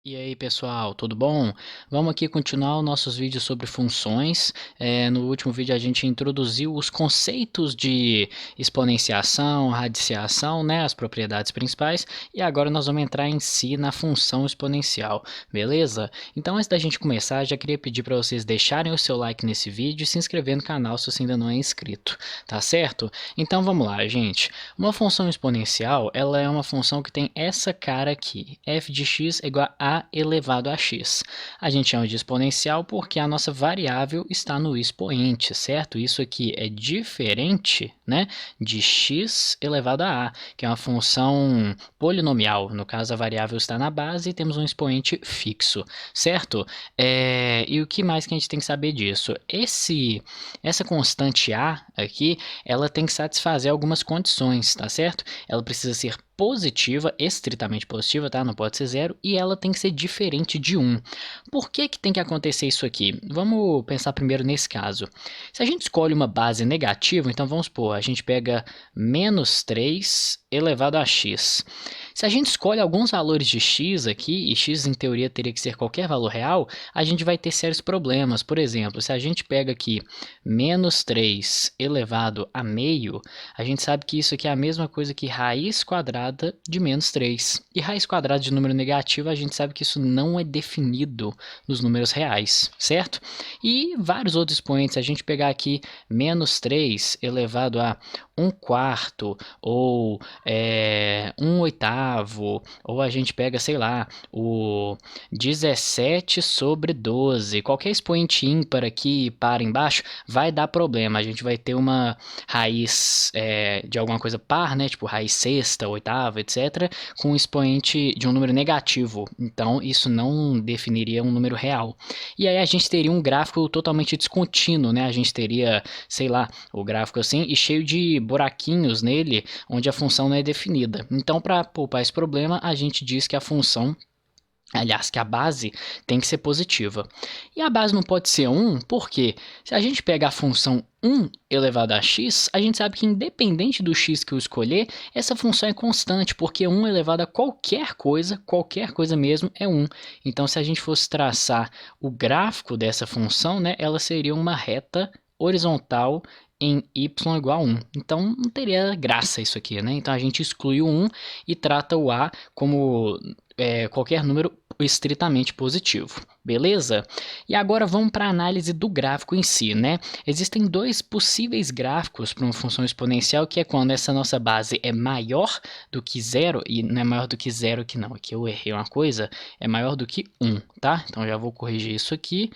E aí pessoal, tudo bom? Vamos aqui continuar os nossos vídeos sobre funções. No último vídeo a gente introduziu os conceitos de exponenciação, radiciação, né, as propriedades principais, e agora nós vamos entrar em si na função exponencial, beleza? Então antes da gente começar, já queria pedir para vocês deixarem o seu like nesse vídeo e se inscrever no canal se você ainda não é inscrito, tá certo? Então vamos lá, gente. Uma função exponencial, ela é uma função que tem essa cara aqui, f de x é igual a elevado a x. A gente chama de exponencial porque a nossa variável está no expoente, certo? Isso aqui é diferente, né, de x elevado a a, que é uma função polinomial. No caso, a variável está na base e temos um expoente fixo, certo? E o que mais que a gente tem que saber disso? Essa constante a aqui, ela tem que satisfazer algumas condições, tá certo? Ela precisa ser positiva, estritamente positiva, tá? Não pode ser zero, e ela tem que ser diferente de 1. Por que que tem que acontecer isso aqui? Vamos pensar primeiro nesse caso. Se a gente escolhe uma base negativa, então vamos supor, a gente pega menos 3 elevado a x. Se a gente escolhe alguns valores de x aqui, e x em teoria teria que ser qualquer valor real, a gente vai ter sérios problemas. Por exemplo, se a gente pega aqui menos 3 elevado a meio, a gente sabe que isso aqui é a mesma coisa que raiz quadrada de menos 3. E raiz quadrada de número negativo, a gente sabe que isso não é definido nos números reais, certo? E vários outros expoentes, se a gente pegar aqui menos 3 elevado a 1/4, ou 1/8, ou a gente pega, sei lá, o 17 sobre 12, qualquer expoente ímpar aqui para embaixo, vai dar problema. A gente vai ter uma raiz de alguma coisa par, né, tipo raiz sexta, oitava, etc., com um expoente de um número negativo. Então, isso não definiria um número real. E aí a gente teria um gráfico totalmente descontínuo, né? A gente teria, sei lá, o gráfico assim e cheio de buraquinhos nele, onde a função não é definida. Então, para poupar esse problema, a gente diz que a função, aliás, que a base tem que ser positiva. E a base não pode ser 1, porque se a gente pega a função 1 elevado a x, a gente sabe que independente do x que eu escolher, essa função é constante, porque 1 elevado a qualquer coisa mesmo é 1. Então, se a gente fosse traçar o gráfico dessa função, né, ela seria uma reta horizontal em y igual a 1. Então, não teria graça isso aqui, né? Então, a gente exclui o 1 e trata o a como qualquer número estritamente positivo, beleza? E agora vamos para a análise do gráfico em si, né? Existem dois possíveis gráficos para uma função exponencial, que é quando essa nossa base é maior do que zero, e não é maior do que zero aqui não, aqui eu errei uma coisa, é maior do que 1, tá? Então já vou corrigir isso aqui,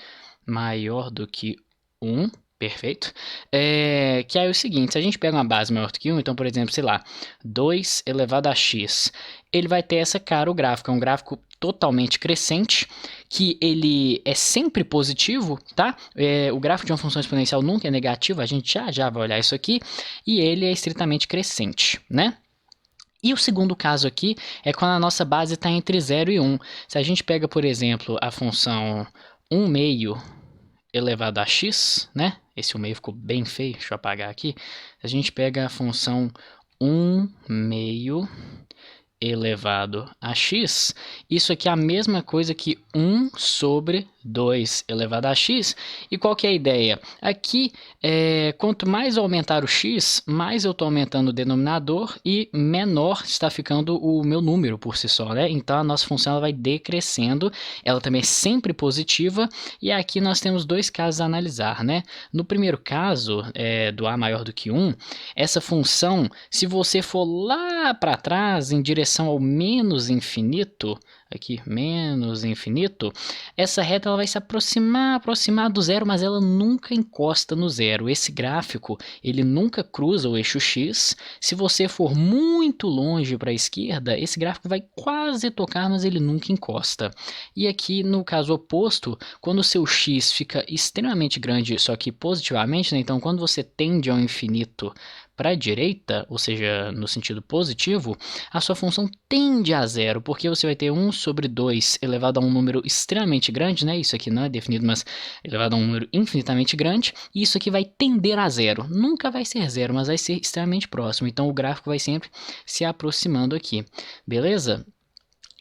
maior do que 1, perfeito. Que aí é o seguinte, se a gente pega uma base maior do que 1, então, por exemplo, sei lá, 2 elevado a x, ele vai ter essa cara, o gráfico, é um gráfico totalmente crescente, que ele é sempre positivo, tá? O gráfico de uma função exponencial nunca é negativo, a gente já vai olhar isso aqui, e ele é estritamente crescente, né? E o segundo caso aqui é quando a nossa base está entre 0 e 1. Se a gente pega, por exemplo, a função 1 meio elevado a x, né? Esse 1 meio ficou bem feio, deixa eu apagar aqui. A gente pega a função 1 meio elevado a x, isso aqui é a mesma coisa que 1 sobre 2 elevado a x. E qual que é a ideia? Aqui, quanto mais eu aumentar o x, mais eu estou aumentando o denominador e menor está ficando o meu número por si só, né? Então, a nossa função ela vai decrescendo, ela também é sempre positiva, e aqui nós temos dois casos a analisar, né? No primeiro caso, do a maior do que 1, essa função, se você for lá para trás, em direção ao menos infinito, aqui, menos infinito, essa reta ela vai se aproximar do zero, mas ela nunca encosta no zero. Esse gráfico, ele nunca cruza o eixo x. Se você for muito longe para a esquerda, esse gráfico vai quase tocar, mas ele nunca encosta. E aqui, no caso oposto, quando o seu x fica extremamente grande, só que positivamente, né? Então quando você tende ao infinito para a direita, ou seja, no sentido positivo, a sua função tende a zero, porque você vai ter 1 sobre 2 elevado a um número extremamente grande, né? Isso aqui não é definido, mas elevado a um número infinitamente grande, e isso aqui vai tender a zero. Nunca vai ser zero, mas vai ser extremamente próximo, então o gráfico vai sempre se aproximando aqui, beleza?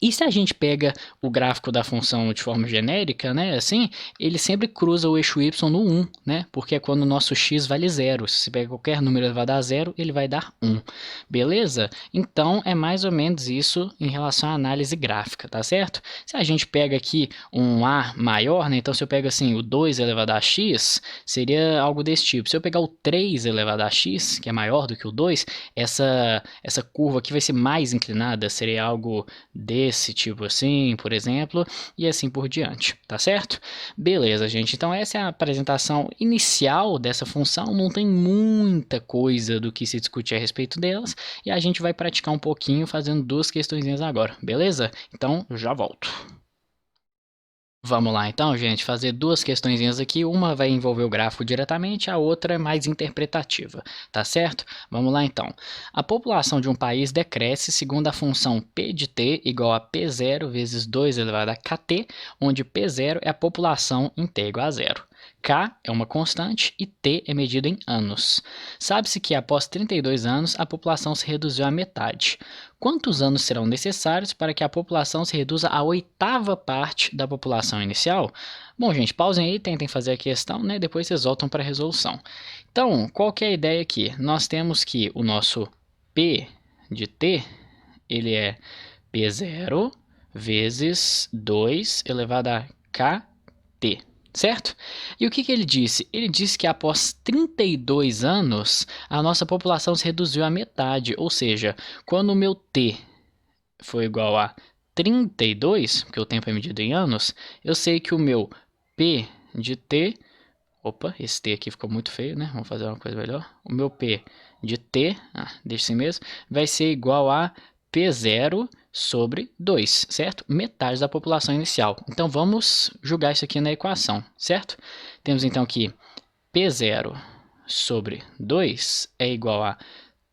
E se a gente pega o gráfico da função de forma genérica, né, assim, ele sempre cruza o eixo y no 1, né, porque é quando o nosso x vale 0. Se você pega qualquer número elevado a 0, ele vai dar 1. Beleza? Então, é mais ou menos isso em relação à análise gráfica, tá certo? Se a gente pega aqui um A maior, né, então se eu pego assim o 2 elevado a x, seria algo desse tipo. Se eu pegar o 3 elevado a x, que é maior do que o 2, essa curva aqui vai ser mais inclinada, seria algo desse tipo assim, por exemplo, e assim por diante, tá certo? Beleza, gente, então essa é a apresentação inicial dessa função, não tem muita coisa do que se discutir a respeito delas, e a gente vai praticar um pouquinho fazendo duas questõezinhas agora, beleza? Então, já volto. Vamos lá então, gente, fazer duas questõezinhas aqui. Uma vai envolver o gráfico diretamente, a outra é mais interpretativa, tá certo? Vamos lá então. A população de um país decresce segundo a função P de t igual a P0 vezes 2 elevado a kt, onde P0 é a população em t igual a 0. K é uma constante e T é medido em anos. Sabe-se que após 32 anos a população se reduziu à metade. Quantos anos serão necessários para que a população se reduza à oitava parte da população inicial? Bom, gente, pausem aí, tentem fazer a questão, né? Depois vocês voltam para a resolução. Então, qual que é a ideia aqui? Nós temos que o nosso P de T, ele é P0 vezes 2 elevado a kt. Certo? E o que ele disse? Ele disse que após 32 anos, a nossa população se reduziu à metade, ou seja, quando o meu t foi igual a 32, porque o tempo é medido em anos, eu sei que o meu p de t, opa, esse t aqui ficou muito feio, né? Vamos fazer uma coisa melhor. O meu p de t, deixa assim mesmo, vai ser igual a P0 sobre 2, certo? Metade da população inicial. Então, vamos jogar isso aqui na equação, certo? Temos então que P0 sobre 2 é igual a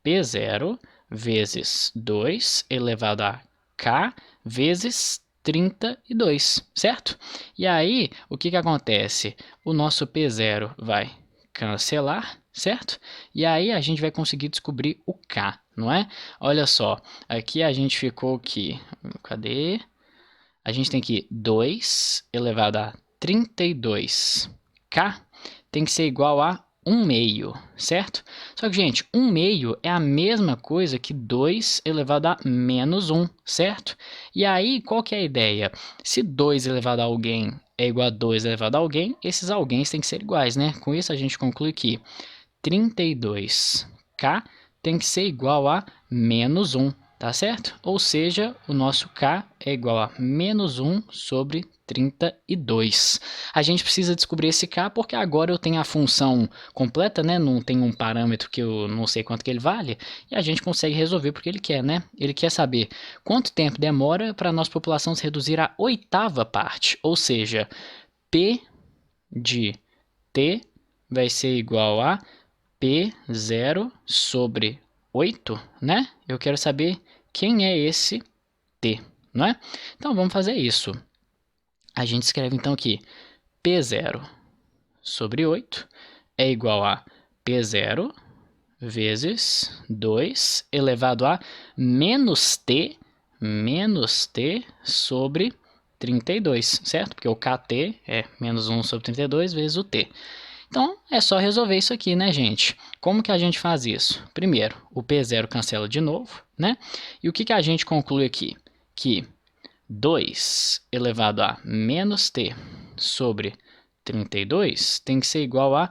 P0 vezes 2 elevado a K vezes 32, certo? E aí, o que acontece? O nosso P0 vai cancelar, certo? E aí a gente vai conseguir descobrir o K, não é? Olha só, aqui a gente ficou que, cadê? A gente tem que 2 elevado a 32K tem que ser igual a 1 meio, certo? Só que, gente, 1 meio é a mesma coisa que 2 elevado a menos 1, certo? E aí, qual que é a ideia? Se 2 elevado a alguém é igual a 2 elevado a alguém, esses alguém têm que ser iguais, né? Com isso, a gente conclui que 32K tem que ser igual a menos 1, tá certo? Ou seja, o nosso K é igual a menos 1 sobre 32. A gente precisa descobrir esse K porque agora eu tenho a função completa, né? Não tem um parâmetro que eu não sei quanto que ele vale, e a gente consegue resolver porque ele quer, né? Ele quer saber quanto tempo demora para a nossa população se reduzir à oitava parte, ou seja, P de T vai ser igual a P0 sobre 8, né? Eu quero saber quem é esse T, não é? Então, vamos fazer isso. A gente escreve, então, aqui P0 sobre 8 é igual a P0 vezes 2 elevado a menos T sobre 32, certo? Porque o KT é menos 1 sobre 32 vezes o T. Então, é só resolver isso aqui, né, gente? Como que a gente faz isso? Primeiro, o P0 cancela de novo, né? E o que a gente conclui aqui? Que 2 elevado a menos t sobre 32 tem que ser igual a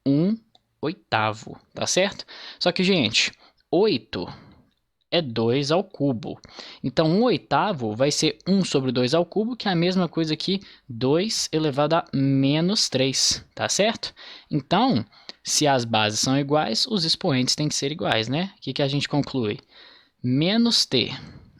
1 oitavo, tá certo? Só que, gente, 8 é 2 ao cubo. Então, 1 oitavo vai ser 1 sobre 2 ao cubo, que é a mesma coisa que 2 elevado a menos 3, tá certo? Então, se as bases são iguais, os expoentes têm que ser iguais, né? O que a gente conclui? Menos t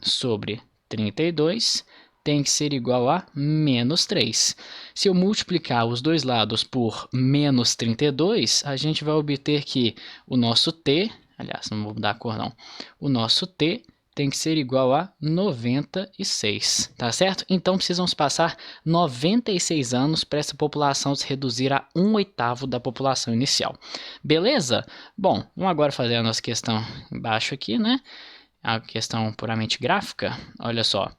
sobre 32 tem que ser igual a menos 3. Se eu multiplicar os dois lados por menos 32, a gente vai obter que o nosso t, aliás, não vou mudar a cor não, o nosso t tem que ser igual a 96, tá certo? Então precisamos passar 96 anos para essa população se reduzir a 1 oitavo da população inicial. Beleza? Bom, vamos agora fazer a nossa questão embaixo aqui, né? a questão puramente gráfica, olha só.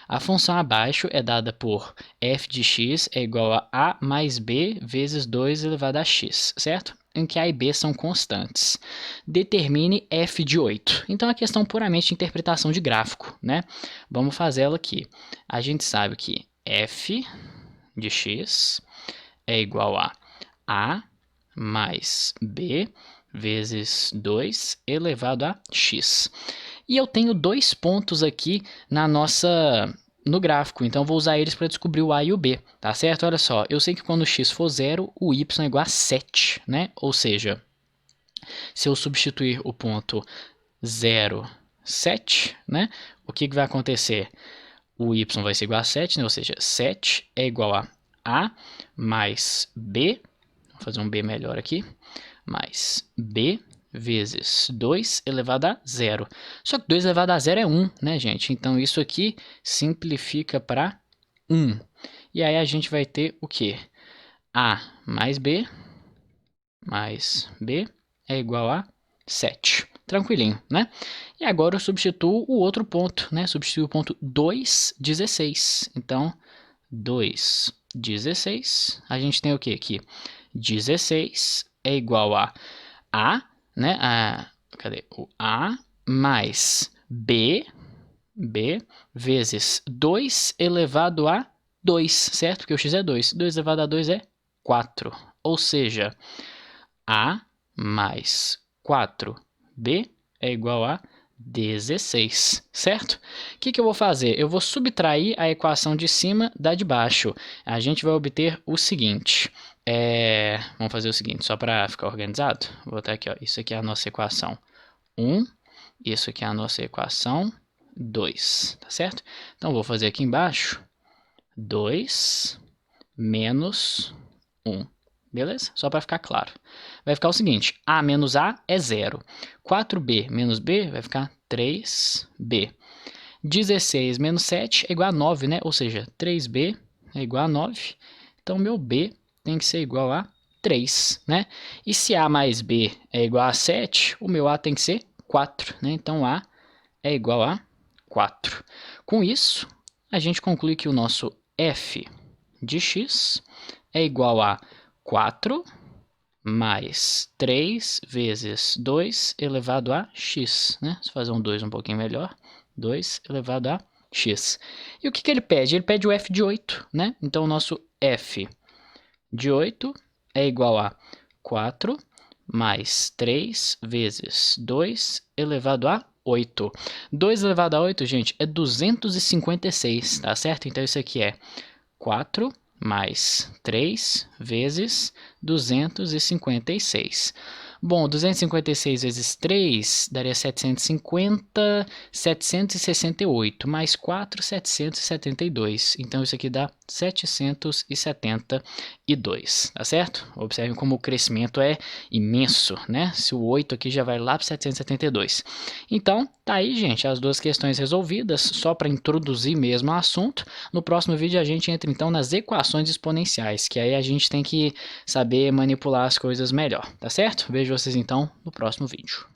A função abaixo é dada por f de x é igual a mais b vezes 2 elevado a x, certo? Em que a e b são constantes. Determine f de 8. Então, a questão puramente de interpretação de gráfico, né? Vamos fazer ela aqui. A gente sabe que f de x é igual a mais b vezes 2 elevado a x. E eu tenho dois pontos aqui no gráfico, então vou usar eles para descobrir o a e o b, tá certo? Olha só, eu sei que quando x for 0, o y é igual a 7, né? Ou seja, se eu substituir o ponto 0, 7, né? O que vai acontecer? O y vai ser igual a 7, né? Ou seja, 7 é igual a mais b, vou fazer um b melhor aqui, mais b vezes 2 elevado a 0. Só que 2 elevado a 0 é 1, né, gente? Então, isso aqui simplifica para 1. E aí, a gente vai ter o quê? A mais b é igual a 7. Tranquilinho, né? E agora eu substituo o outro ponto, né? Substituo o ponto 2, 16. Então, 2, 16. A gente tem o quê aqui? 16 é igual a, né? Cadê? O A mais B vezes 2 elevado a 2, certo? Porque o x é 2. 2 elevado a 2 é 4. Ou seja, A mais 4B é igual a 16, certo? O que eu vou fazer? Eu vou subtrair a equação de cima da de baixo. A gente vai obter o seguinte. Vamos fazer o seguinte, só para ficar organizado. Vou botar aqui, ó. Isso aqui é a nossa equação 1. Isso aqui é a nossa equação 2, tá certo? Então, vou fazer aqui embaixo 2 menos 1. Beleza? Só para ficar claro. Vai ficar o seguinte, a menos a é 0. 4b menos b vai ficar 3b. 16 menos 7 é igual a 9, né? Ou seja, 3b é igual a 9. Então, meu b tem que ser igual a 3, né? E se a mais b é igual a 7, o meu a tem que ser 4, né? Então, a é igual a 4. Com isso, a gente conclui que o nosso f de x é igual a 4 mais 3 vezes 2 elevado a x, né? Se fazer um 2 um pouquinho melhor, 2 elevado a x. E o que ele pede? Ele pede o f de 8, né? Então, o nosso f de 8 é igual a 4 mais 3 vezes 2 elevado a 8. 2 elevado a 8, gente, é 256, tá certo? Então, isso aqui é 4 mais 3 vezes 256. Bom, 256 vezes 3 daria 750, 768, mais 4, 772. Então, isso aqui dá 772, tá certo? Observem como o crescimento é imenso, né? Se o 8 aqui já vai lá para 772. Então, tá aí, gente, as duas questões resolvidas, só para introduzir mesmo o assunto. No próximo vídeo a gente entra então nas equações exponenciais, que aí a gente tem que saber manipular as coisas melhor, tá certo? Vejo vocês então no próximo vídeo.